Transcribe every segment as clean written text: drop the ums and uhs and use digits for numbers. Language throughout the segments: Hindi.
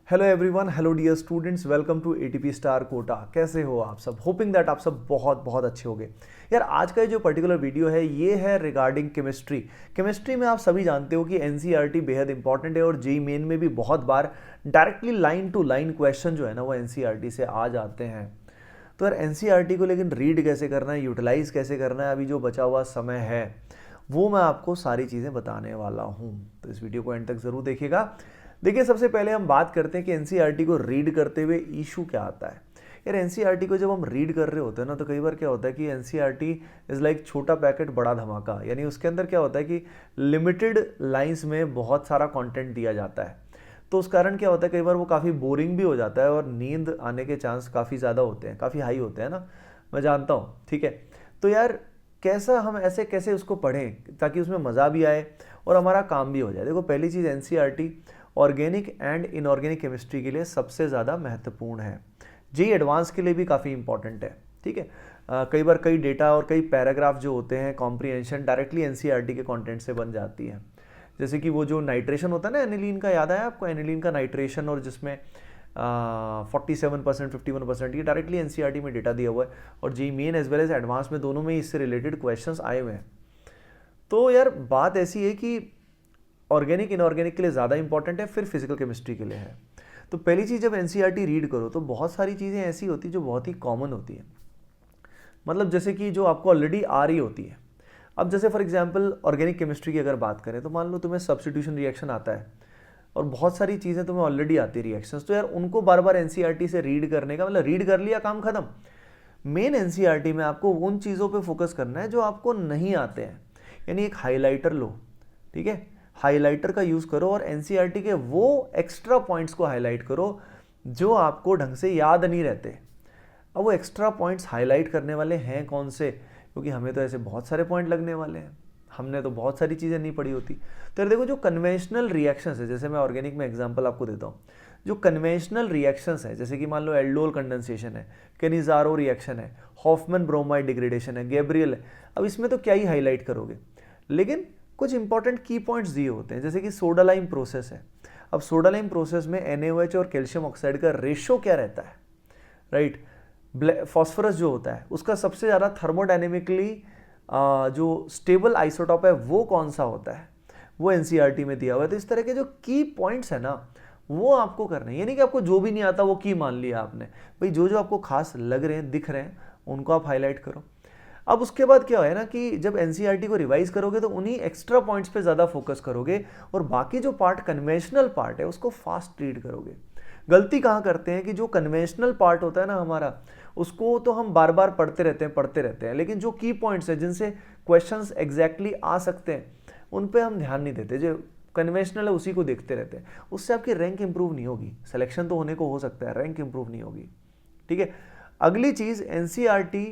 Hello everyone, hello dear students, welcome to ATP star Kota. कैसे हो आप सब? होपिंग दैट आप सब बहुत बहुत अच्छे होंगे। यार आज का जो पर्टिकुलर वीडियो है ये है रिगार्डिंग केमिस्ट्री। केमिस्ट्री में आप सभी जानते हो कि एनसीईआरटी बेहद इंपॉर्टेंट है और जेईई मेन में भी बहुत बार directly line to line question जो है ना वो एनसीईआरटी से आ जाते हैं। तो यार एनसीईआरटी को लेकिन रीड कैसे करना है, यूटिलाइज कैसे करना है, अभी जो बचा हुआ समय है वो मैं आपको सारी चीज़ें बताने वाला हूँ। तो इस वीडियो को एंड तक ज़रूर देखिएगा। देखिए, सबसे पहले हम बात करते हैं कि एनसीईआरटी को रीड करते हुए इशू क्या आता है। यार एनसीईआरटी को जब हम रीड कर रहे होते हैं ना तो कई बार क्या होता है कि एनसीईआरटी इज़ लाइक छोटा पैकेट बड़ा धमाका। यानी उसके अंदर क्या होता है कि लिमिटेड लाइंस में बहुत सारा कंटेंट दिया जाता है। तो उस कारण क्या होता है, कई बार वो काफ़ी बोरिंग भी हो जाता है और नींद आने के चांस काफ़ी ज़्यादा होते हैं, काफ़ी हाई होते हैं ना, मैं जानता हूँ। ठीक है, तो यार कैसा हम ऐसे कैसे उसको पढ़ें ताकि उसमें मज़ा भी आए और हमारा काम भी हो जाए। देखो, पहली चीज़ NCERT organic and inorganic chemistry के लिए सबसे ज़्यादा महत्वपूर्ण है। जेईई एडवांस के लिए भी काफ़ी इंपॉर्टेंट है। ठीक है, कई बार कई डेटा और कई पैराग्राफ जो होते हैं कॉम्प्रिहेंशन डायरेक्टली एनसीईआरटी के कंटेंट से बन जाती है। जैसे कि वो जो नाइट्रेशन होता है ना एनिलीन का, याद आया आपको एनिलीन का नाइट्रेशन, और जिसमें 47% 51% ये डायरेक्टली एनसीईआरटी में डेटा दिया हुआ है और JEE main as well as advance में दोनों में इससे रिलेटेड क्वेश्चंस आए हुए हैं। तो यार बात ऐसी है कि ऑर्गेनिक इनऑर्गेनिक के लिए ज़्यादा इंपॉर्टेंट है, फिर फिजिकल केमिस्ट्री के लिए है। तो पहली चीज़, जब एनसीईआरटी रीड करो तो बहुत सारी चीज़ें ऐसी होती जो बहुत ही कॉमन होती है, मतलब जैसे कि जो आपको ऑलरेडी आ रही होती है। अब जैसे फॉर एग्जांपल ऑर्गेनिक केमिस्ट्री की अगर बात करें तो मान लो तुम्हें सब्स्टिट्यूशन रिएक्शन आता है और बहुत सारी चीज़ें तुम्हें ऑलरेडी आती है रिएक्शंस, तो यार उनको बार बार एनसीईआरटी से रीड करने का मतलब रीड कर लिया काम खत्म। मेन एनसीईआरटी में आपको उन चीज़ों पे फोकस करना है जो आपको नहीं आते हैं। यानी एक हाइलाइटर लो, ठीक है, हाइलाइटर का यूज़ करो और एनसीईआरटी के वो एक्स्ट्रा पॉइंट्स को हाईलाइट करो जो आपको ढंग से याद नहीं रहते। अब वो एक्स्ट्रा पॉइंट्स हाईलाइट करने वाले हैं कौन से, क्योंकि हमें तो ऐसे बहुत सारे पॉइंट लगने वाले हैं, हमने तो बहुत सारी चीज़ें नहीं पढ़ी होती। तो यार देखो, जो कन्वेंशनल रिएक्शंस है, जैसे मैं ऑर्गेनिक में एग्जांपल आपको देता हूँ, जो कन्वेंशनल रिएक्शंस है जैसे कि मान लो एल्डोल कंडेंसेशन है, केनिजारो रिएक्शन है, हॉफमैन ब्रोमाइड डिग्रेडेशन है, गैब्रियल है। अब इसमें तो क्या ही हाईलाइट करोगे, लेकिन कुछ इंपॉर्टेंट की पॉइंट्स दिए होते हैं, जैसे कि सोडा लाइम प्रोसेस है। अब सोडा लाइम प्रोसेस में NaOH और कैल्शियम ऑक्साइड का रेशो क्या रहता है, राइट। फॉस्फोरस जो होता है उसका सबसे ज़्यादा थर्मोडायनेमिकली जो स्टेबल आइसोटॉप है वो कौन सा होता है, वो एनसीईआरटी में दिया हुआ है। तो इस तरह के जो की पॉइंट्स है ना वो आपको करने हैं। ये नहीं कि आपको जो भी नहीं आता वो की मान लिया आपने, भाई जो जो आपको खास लग रहे हैं, दिख रहे हैं, उनको आप हाईलाइट करो। अब उसके बाद क्या है ना कि जब एनसीईआरटी को रिवाइज करोगे तो उन्हीं एक्स्ट्रा पॉइंट्स पे ज़्यादा फोकस करोगे और बाकी जो पार्ट कन्वेंशनल पार्ट है उसको फास्ट रीड करोगे। गलती कहाँ करते हैं कि जो कन्वेंशनल पार्ट होता है ना हमारा, उसको तो हम बार बार पढ़ते रहते हैं, लेकिन जो की पॉइंट्स है जिनसे क्वेश्चंस एग्जैक्टली आ सकते हैं उन पे हम ध्यान नहीं देते। जो कन्वेंशनल है उसी को देखते रहते हैं, उससे आपकी रैंक इंप्रूव नहीं होगी। सिलेक्शन तो होने को हो सकता है, रैंक इंप्रूव नहीं होगी। ठीक है, अगली चीज़, एनसीईआरटी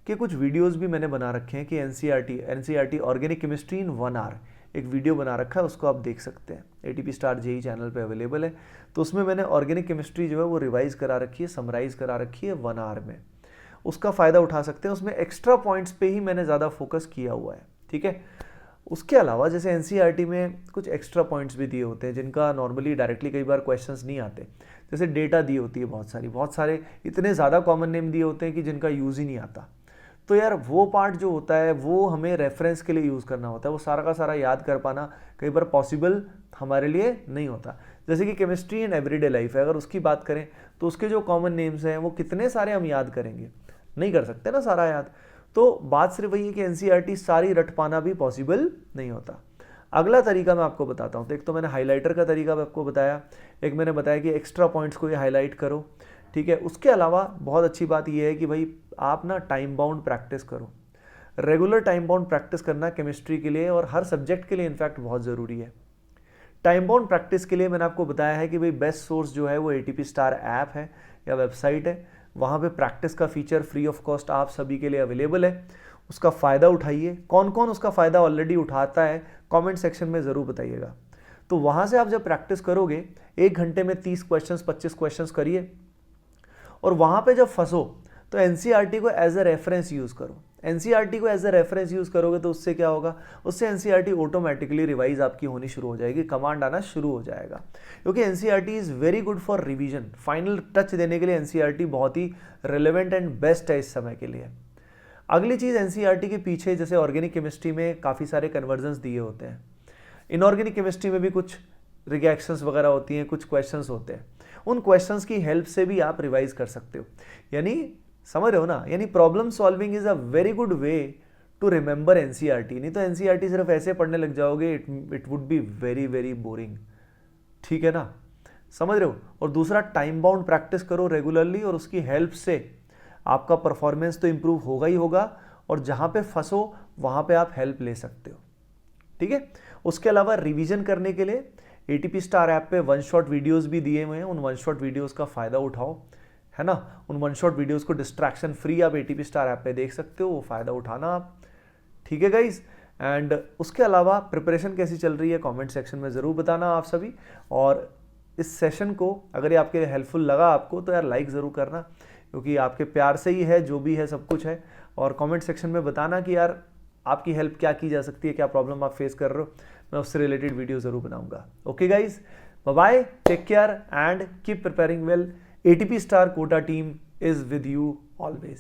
के कुछ वीडियोस भी मैंने बना रखे हैं कि NCERT organic chemistry in 1 hour, एक वीडियो बना रखा है, उसको आप देख सकते हैं, एटीपी स्टार जेईई चैनल पे अवेलेबल है। तो उसमें मैंने ऑर्गेनिक केमिस्ट्री जो है वो रिवाइज करा रखी है, समराइज करा रखी है 1 आवर में, उसका फ़ायदा उठा सकते हैं। उसमें एक्स्ट्रा पॉइंट्स पे ही मैंने ज़्यादा फोकस किया हुआ है। ठीक है, उसके अलावा जैसे एनसीईआरटी में कुछ एक्स्ट्रा पॉइंट्स भी दिए होते हैं जिनका नॉर्मली डायरेक्टली कई बार क्वेश्चंस नहीं आते। जैसे डेटा दी होती है बहुत सारे इतने ज़्यादा कॉमन नेम दिए होते हैं कि जिनका यूज़ ही नहीं आता। तो यार वो पार्ट जो होता है वो हमें रेफरेंस के लिए यूज़ करना होता है, वो सारा का सारा याद कर पाना कई बार पॉसिबल हमारे लिए नहीं होता। जैसे कि केमिस्ट्री इन एवरीडे लाइफ है, अगर उसकी बात करें तो उसके जो कॉमन नेम्स हैं वो कितने सारे हम याद करेंगे, नहीं कर सकते ना सारा याद। तो बात सिर्फ वही है कि एनसीईआरटी सारी रट पाना भी पॉसिबल नहीं होता। अगला तरीका मैं आपको बताता हूँ। तो एक तो मैंने हाईलाइटर का तरीका आपको बताया, एक मैंने बताया कि एक्स्ट्रा पॉइंट्स को ये हाईलाइट करो। ठीक है, उसके अलावा बहुत अच्छी बात यह है कि भाई आप ना टाइम बाउंड प्रैक्टिस करो। रेगुलर टाइम बाउंड प्रैक्टिस करना केमिस्ट्री के लिए और हर सब्जेक्ट के लिए इनफैक्ट बहुत ज़रूरी है। टाइम बाउंड प्रैक्टिस के लिए मैंने आपको बताया है कि भाई बेस्ट सोर्स जो है वो एटीपी स्टार ऐप है या वेबसाइट है, वहाँ पे प्रैक्टिस का फीचर फ्री ऑफ कॉस्ट आप सभी के लिए अवेलेबल है, उसका फ़ायदा उठाइए। कौन कौन उसका फ़ायदा ऑलरेडी उठाता है कमेंट सेक्शन में ज़रूर बताइएगा। तो वहाँ से आप जब प्रैक्टिस करोगे 1 घंटे में 30 क्वेश्चंस 25 क्वेश्चंस करिए और वहाँ पे जब फंसो तो एनसीईआरटी को एज अ रेफरेंस यूज़ करो। एनसीईआरटी को एज अ रेफरेंस यूज़ करोगे तो उससे क्या होगा, उससे एनसीईआरटी ऑटोमेटिकली रिवाइज आपकी होनी शुरू हो जाएगी, कमांड आना शुरू हो जाएगा, क्योंकि NCERT is very good for revision. Final touch देने के लिए एनसीईआरटी बहुत ही रिलेवेंट एंड बेस्ट है इस समय के लिए। अगली चीज़, एनसीईआरटी के पीछे जैसे ऑर्गेनिक केमिस्ट्री में काफ़ी सारे कन्वर्जन्स दिए होते हैं, इनऑर्गेनिक केमिस्ट्री में भी कुछ रिएक्शंस वगैरह होती हैं, कुछ क्वेश्चंस होते हैं, उन क्वेश्चंस की हेल्प से भी आप रिवाइज कर सकते हो। यानी समझ रहे हो ना, यानी problem solving is a very good way to remember NCERT. नहीं तो एनसीईआरटी सिर्फ ऐसे पढ़ने लग जाओगे, it would be very very boring. ठीक है ना, समझ रहे हो। और दूसरा, टाइम बाउंड प्रैक्टिस करो रेगुलरली, और उसकी हेल्प से आपका परफॉर्मेंस तो इंप्रूव होगा ही होगा, और जहाँ पे फंसो वहाँ पे आप हेल्प ले सकते हो। ठीक है। उसके अलावा रिवीजन करने के लिए एटीपी स्टार ऐप पे वन शॉट वीडियोस भी दिए हुए हैं, उन वन शॉट वीडियोस का फ़ायदा उठाओ, है ना। उन वन शॉट वीडियोस को डिस्ट्रैक्शन फ्री आप एटीपी स्टार ऐप पे देख सकते हो, वो फ़ायदा उठाना आप। ठीक है गाइज। एंड उसके अलावा प्रिपरेशन कैसी चल रही है कमेंट सेक्शन में ज़रूर बताना आप सभी। और इस सेशन को अगर ये आपके लिए हेल्पफुल लगा आपको तो यार लाइक ज़रूर करना, क्योंकि आपके प्यार से ही है जो भी है, सब कुछ है। और कमेंट सेक्शन में बताना कि यार आपकी हेल्प क्या की जा सकती है, क्या प्रॉब्लम आप फेस कर रहे हो, मैं उससे रिलेटेड वीडियो ज़रूर बनाऊंगा। Okay guys, bye bye, take care and keep preparing well. ATP star Kota team is with you always.